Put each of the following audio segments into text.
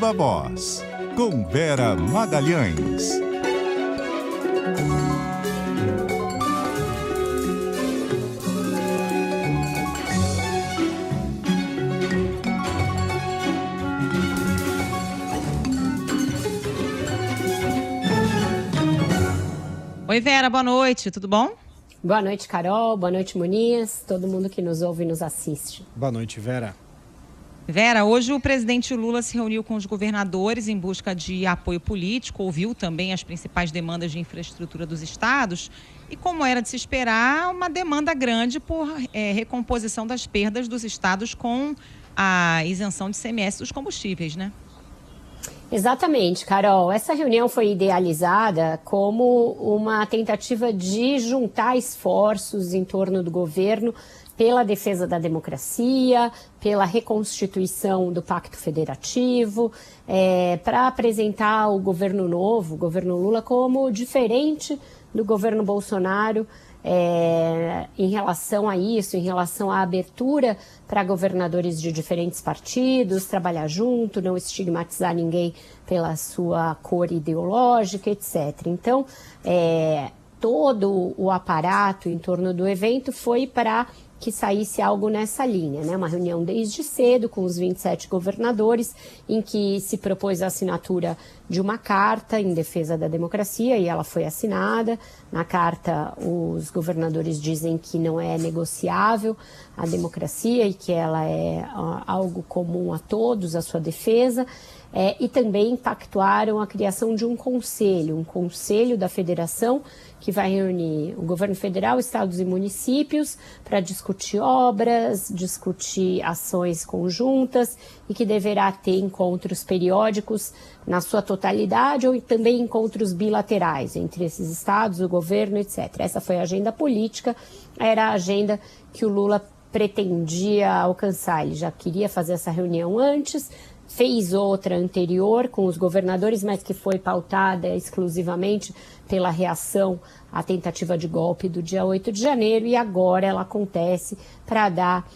Viva Voz, com Vera Magalhães. Oi, Vera, boa noite, tudo bom? Boa noite, Carol, boa noite, Muniz, todo mundo que nos ouve e nos assiste. Boa noite, Vera. Vera, hoje o presidente Lula se reuniu com os governadores em busca de apoio político, ouviu também as principais demandas de infraestrutura dos estados e, como era de se esperar, uma demanda grande por recomposição das perdas dos estados com a isenção de ICMS dos combustíveis, né? Exatamente, Carol. Essa reunião foi idealizada como uma tentativa de juntar esforços em torno do governo pela defesa da democracia, pela reconstituição do Pacto Federativo, para apresentar o governo novo, o governo Lula, como diferente do governo Bolsonaro em relação a isso, em relação à abertura para governadores de diferentes partidos, trabalhar junto, não estigmatizar ninguém pela sua cor ideológica, etc. Então, todo o aparato em torno do evento foi para que saísse algo nessa linha, né? Uma reunião desde cedo com os 27 governadores, em que se propôs a assinatura de uma carta em defesa da democracia, e ela foi assinada. Na carta, os governadores dizem que não é negociável a democracia e que ela é algo comum a todos, a sua defesa. E também pactuaram a criação de um conselho da federação, que vai reunir o governo federal, estados e municípios para discutir obras, discutir ações conjuntas e que deverá ter encontros periódicos na sua totalidade ou também encontros bilaterais entre esses estados, o governo, etc. Essa foi a agenda política, era a agenda que o Lula pretendia alcançar. Ele já queria fazer essa reunião antes, fez outra anterior com os governadores, mas que foi pautada exclusivamente pela reação à tentativa de golpe do dia 8 de janeiro, e agora ela acontece para dar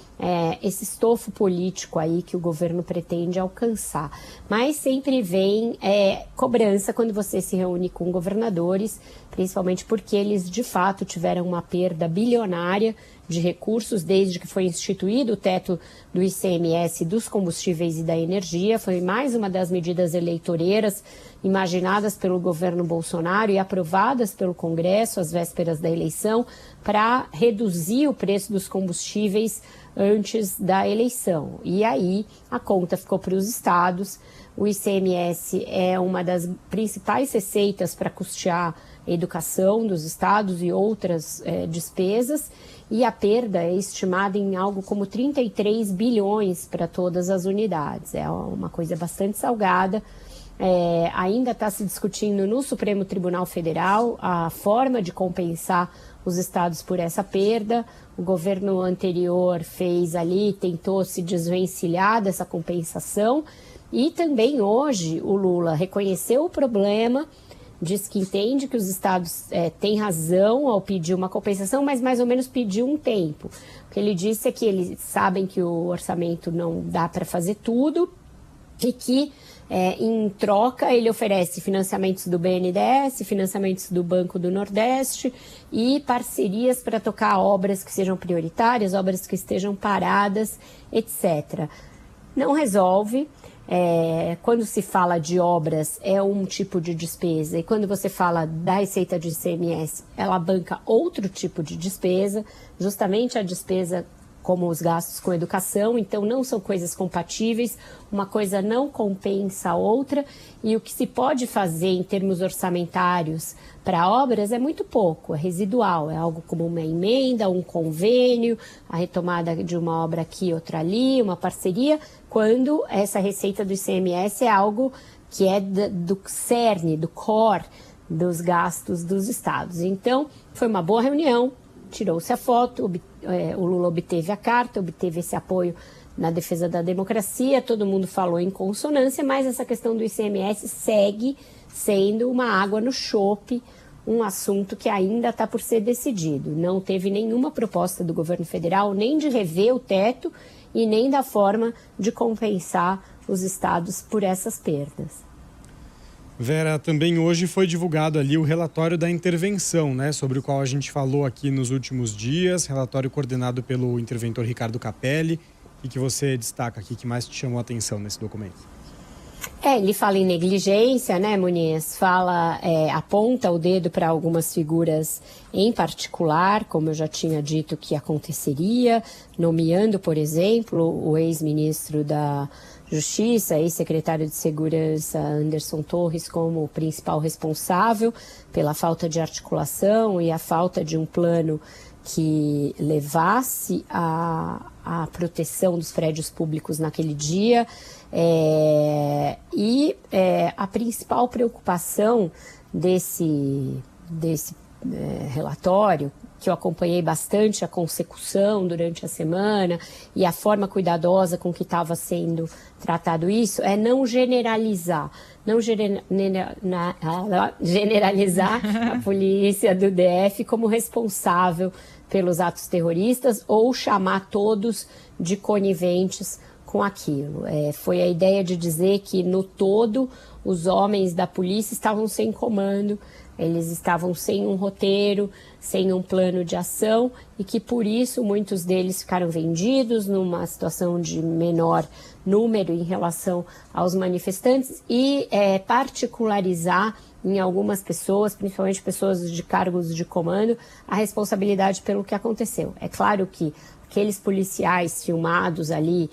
esse estofo político aí que o governo pretende alcançar. Mas sempre vem cobrança quando você se reúne com governadores, principalmente porque eles de fato tiveram uma perda bilionária de recursos desde que foi instituído o teto do ICMS dos combustíveis e da energia. Foi mais uma das medidas eleitoreiras imaginadas pelo governo Bolsonaro e aprovadas pelo Congresso às vésperas da eleição para reduzir o preço dos combustíveis antes da eleição. E aí a conta ficou para os estados. O ICMS é uma das principais receitas para custear a educação dos estados e outras despesas, e a perda é estimada em algo como 33 bilhões para todas as unidades. É uma coisa bastante salgada. Ainda está se discutindo no Supremo Tribunal Federal a forma de compensar os estados por essa perda. O governo anterior tentou se desvencilhar dessa compensação, e também hoje o Lula reconheceu o problema, diz que entende que os estados têm razão ao pedir uma compensação, mas mais ou menos pediu um tempo. O que ele disse é que eles sabem que o orçamento não dá para fazer tudo e que, em troca, ele oferece financiamentos do BNDES, financiamentos do Banco do Nordeste e parcerias para tocar obras que sejam prioritárias, obras que estejam paradas, etc. Não resolve. Quando se fala de obras, é um tipo de despesa, e quando você fala da receita de ICMS, ela banca outro tipo de despesa, justamente a despesa como os gastos com educação. Então não são coisas compatíveis, uma coisa não compensa a outra, e o que se pode fazer em termos orçamentários para obras é muito pouco, é residual, é algo como uma emenda, um convênio, a retomada de uma obra aqui, outra ali, uma parceria, quando essa receita do ICMS é algo que é do cerne, do core dos gastos dos estados. Então, foi uma boa reunião, tirou-se a foto, o Lula obteve a carta, obteve esse apoio na defesa da democracia, todo mundo falou em consonância, mas essa questão do ICMS segue sendo uma água no chope, um assunto que ainda está por ser decidido. Não teve nenhuma proposta do governo federal, nem de rever o teto e nem da forma de compensar os estados por essas perdas. Vera, também hoje foi divulgado ali o relatório da intervenção, né, sobre o qual a gente falou aqui nos últimos dias, relatório coordenado pelo interventor Ricardo Capelli. O que você destaca aqui, que mais te chamou a atenção nesse documento? Ele fala em negligência, né, Muniz? Aponta o dedo para algumas figuras em particular, como eu já tinha dito que aconteceria, nomeando, por exemplo, o ex-ministro da Justiça, ex-secretário de Segurança Anderson Torres como principal responsável pela falta de articulação e a falta de um plano que levasse a proteção dos prédios públicos naquele dia. A principal preocupação desse relatório, que eu acompanhei bastante a consecução durante a semana e a forma cuidadosa com que estava sendo tratado isso, é não generalizar a polícia do DF como responsável pelos atos terroristas ou chamar todos de coniventes com aquilo. Foi a ideia de dizer que, no todo, os homens da polícia estavam sem comando, eles estavam sem um roteiro, sem um plano de ação e que, por isso, muitos deles ficaram vendidos numa situação de menor número em relação aos manifestantes e particularizar em algumas pessoas, principalmente pessoas de cargos de comando, a responsabilidade pelo que aconteceu. É claro que aqueles policiais filmados ali,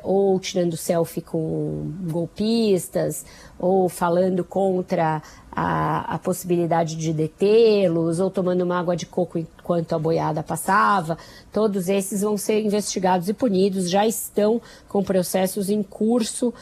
ou tirando selfie com golpistas, ou falando contra a possibilidade de detê-los, ou tomando uma água de coco enquanto a boiada passava, todos esses vão ser investigados e punidos, já estão com processos em curso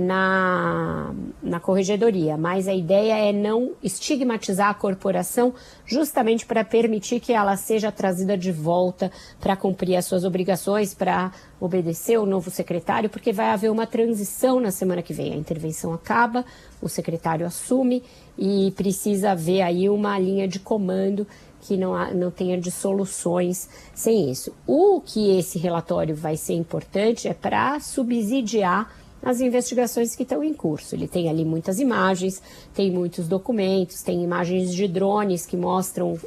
na corregedoria. Mas a ideia é não estigmatizar a corporação, justamente para permitir que ela seja trazida de volta para cumprir as suas obrigações, para obedecer o novo secretário, porque vai haver uma transição na semana que vem. A intervenção acaba, o secretário assume e precisa haver aí uma linha de comando que não tenha dissoluções sem isso. O que esse relatório vai ser importante é para subsidiar as investigações que estão em curso. Ele tem ali muitas imagens, tem muitos documentos, tem imagens de drones que mostram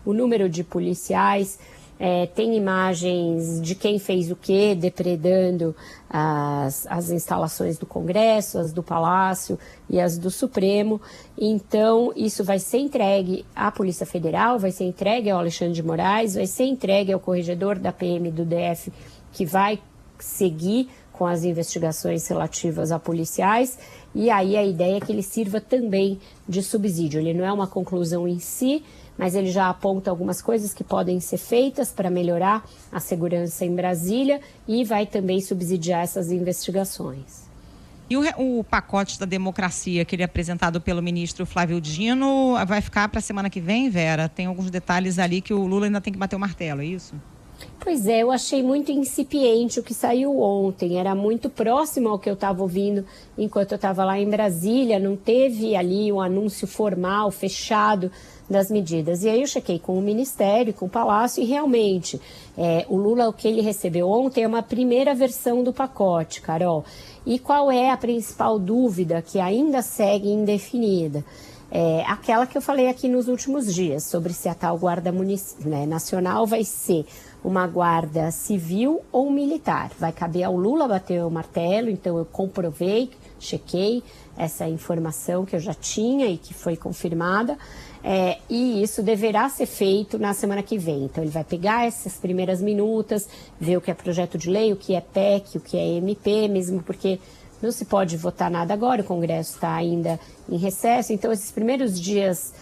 o número de policiais, tem imagens de quem fez o quê, depredando as instalações do Congresso, as do Palácio e as do Supremo. Então, isso vai ser entregue à Polícia Federal, vai ser entregue ao Alexandre de Moraes, vai ser entregue ao corregedor da PM do DF, que vai seguir com as investigações relativas a policiais, e aí a ideia é que ele sirva também de subsídio. Ele não é uma conclusão em si, mas ele já aponta algumas coisas que podem ser feitas para melhorar a segurança em Brasília e vai também subsidiar essas investigações. E o pacote da democracia, que ele é apresentado pelo ministro Flávio Dino, vai ficar para a semana que vem, Vera? Tem alguns detalhes ali que o Lula ainda tem que bater o martelo, é isso? Pois é, eu achei muito incipiente o que saiu ontem, era muito próximo ao que eu estava ouvindo enquanto eu estava lá em Brasília, não teve ali um anúncio formal, fechado das medidas. E aí eu chequei com o Ministério, com o Palácio, e realmente o Lula, o que ele recebeu ontem é uma primeira versão do pacote, Carol. E qual é a principal dúvida que ainda segue indefinida? Aquela que eu falei aqui nos últimos dias, sobre se a tal Guarda Nacional vai ser uma guarda civil ou militar. Vai caber ao Lula bater o martelo, então eu comprovei, chequei essa informação que eu já tinha e que foi confirmada, e isso deverá ser feito na semana que vem. Então ele vai pegar essas primeiras minutas, ver o que é projeto de lei, o que é PEC, o que é MP, mesmo porque não se pode votar nada agora, o Congresso está ainda em recesso, então esses primeiros dias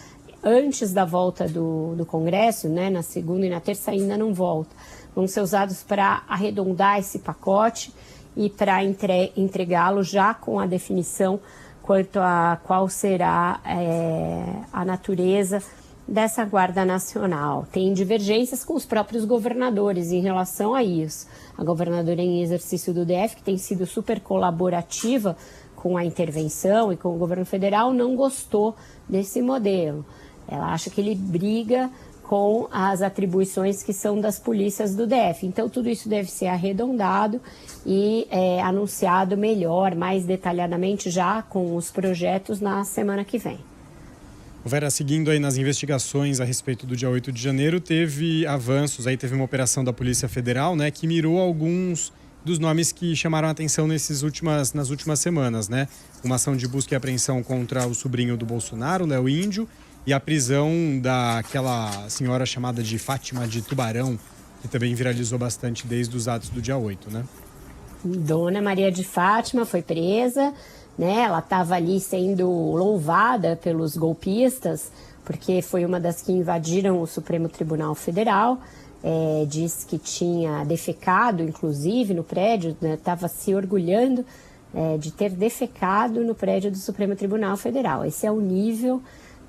antes da volta do Congresso, né, na segunda e na terça ainda não volta, vão ser usados para arredondar esse pacote e para entregá-lo já com a definição quanto a qual será a natureza dessa Guarda Nacional. Tem divergências com os próprios governadores em relação a isso. A governadora em exercício do DF, que tem sido super colaborativa com a intervenção e com o governo federal, não gostou desse modelo. Ela acha que ele briga com as atribuições que são das polícias do DF. Então, tudo isso deve ser arredondado e anunciado melhor, mais detalhadamente, já com os projetos na semana que vem. Vera, seguindo aí nas investigações a respeito do dia 8 de janeiro, teve avanços, aí teve uma operação da Polícia Federal, né, que mirou alguns dos nomes que chamaram a atenção nas últimas semanas, né? Uma ação de busca e apreensão contra o sobrinho do Bolsonaro, Léo Índio, e a prisão daquela senhora chamada de Fátima de Tubarão, que também viralizou bastante desde os atos do dia 8, né? Dona Maria de Fátima foi presa, né? Ela estava ali sendo louvada pelos golpistas, porque foi uma das que invadiram o Supremo Tribunal Federal. Diz que tinha defecado, inclusive, no prédio, estava se orgulhando de ter defecado no prédio do Supremo Tribunal Federal. Esse é o nível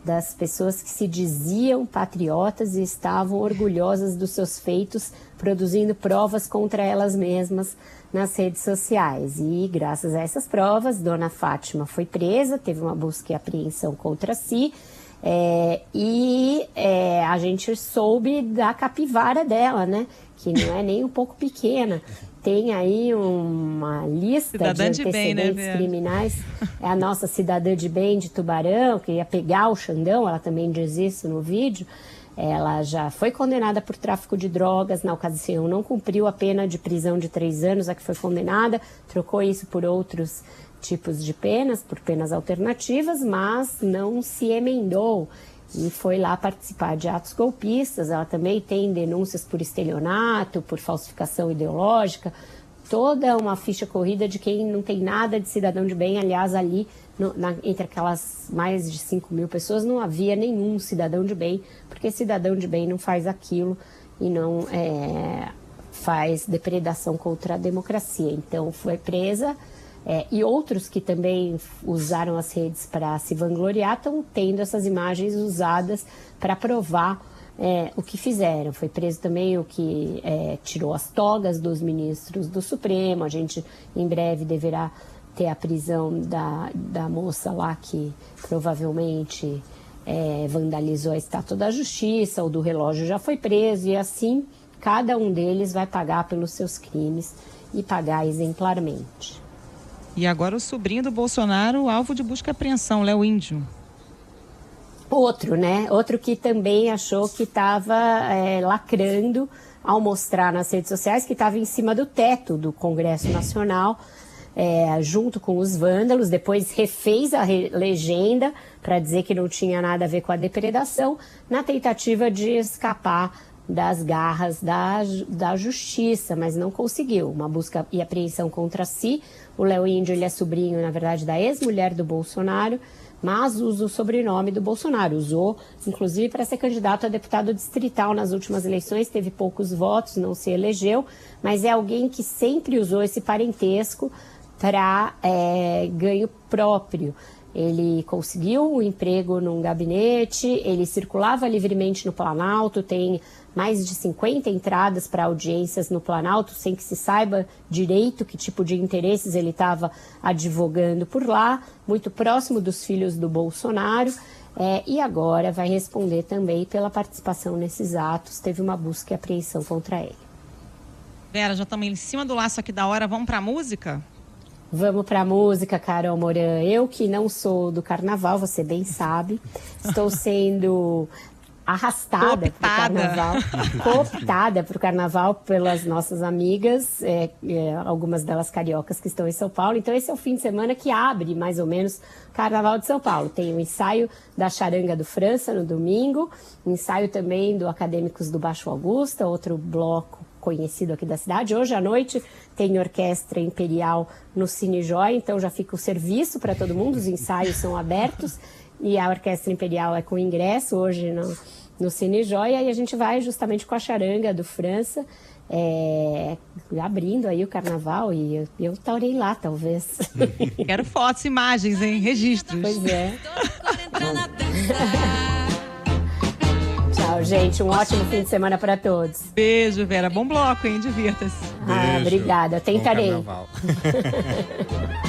das pessoas que se diziam patriotas e estavam orgulhosas dos seus feitos, produzindo provas contra elas mesmas nas redes sociais. E, graças a essas provas, Dona Fátima foi presa, teve uma busca e apreensão contra si, a gente soube da capivara dela, né? Que não é nem um pouco pequena. Tem aí uma lista cidadã de antecedentes bem, né, criminais. É a nossa cidadã de bem de Tubarão, que ia pegar o Xandão, ela também diz isso no vídeo. Ela já foi condenada por tráfico de drogas, na ocasião não cumpriu a pena de prisão de 3 anos, a que foi condenada, trocou isso por outros tipos de penas, por penas alternativas, mas não se emendou e foi lá participar de atos golpistas. Ela também tem denúncias por estelionato, por falsificação ideológica, toda uma ficha corrida de quem não tem nada de cidadão de bem. Aliás, ali, entre aquelas mais de 5 mil pessoas, não havia nenhum cidadão de bem, porque cidadão de bem não faz aquilo e não faz depredação contra a democracia. Então, foi presa. E outros que também usaram as redes para se vangloriar estão tendo essas imagens usadas para provar o que fizeram. Foi preso também o que tirou as togas dos ministros do Supremo. A gente em breve deverá ter a prisão da moça lá que provavelmente vandalizou a Estátua da Justiça. O do relógio já foi preso e assim cada um deles vai pagar pelos seus crimes e pagar exemplarmente. E agora o sobrinho do Bolsonaro, alvo de busca e apreensão, Léo Índio. Outro, né? Outro que também achou que estava lacrando ao mostrar nas redes sociais que estava em cima do teto do Congresso Nacional, junto com os vândalos. Depois refez a legenda para dizer que não tinha nada a ver com a depredação, na tentativa de escapar das garras da justiça, mas não conseguiu. Uma busca e apreensão contra si. O Léo Índio, ele é sobrinho, na verdade, da ex-mulher do Bolsonaro, mas usa o sobrenome do Bolsonaro. Usou, inclusive, para ser candidato a deputado distrital nas últimas eleições. Teve poucos votos, não se elegeu, mas é alguém que sempre usou esse parentesco para ganho próprio. Ele conseguiu um emprego num gabinete, ele circulava livremente no Planalto, tem mais de 50 entradas para audiências no Planalto, sem que se saiba direito que tipo de interesses ele estava advogando por lá, muito próximo dos filhos do Bolsonaro, e agora vai responder também pela participação nesses atos. Teve uma busca e apreensão contra ele. Vera, já estamos em cima do laço aqui da hora, vamos para a música? Vamos para a música, Carol Moran. Eu que não sou do carnaval, você bem sabe, estou sendo arrastada para o carnaval, cooptada para o carnaval pelas nossas amigas, algumas delas cariocas que estão em São Paulo. Então esse é o fim de semana que abre mais ou menos o Carnaval de São Paulo. Tem o ensaio da Charanga do França no domingo, ensaio também do Acadêmicos do Baixo Augusta, outro bloco conhecido aqui da cidade. Hoje à noite tem Orquestra Imperial no Cine Joia, então já fica o serviço para todo mundo, os ensaios são abertos e a Orquestra Imperial é com ingresso hoje no Cine Joia, e a gente vai justamente com a Charanga do França, abrindo aí o carnaval, e eu estarei lá, talvez. Quero fotos, imagens, hein? Registros. Pois é. Tchau, gente. Um ótimo fim de semana para todos. Beijo, Vera. Bom bloco, hein? Divirta-se. Obrigada. Tentarei.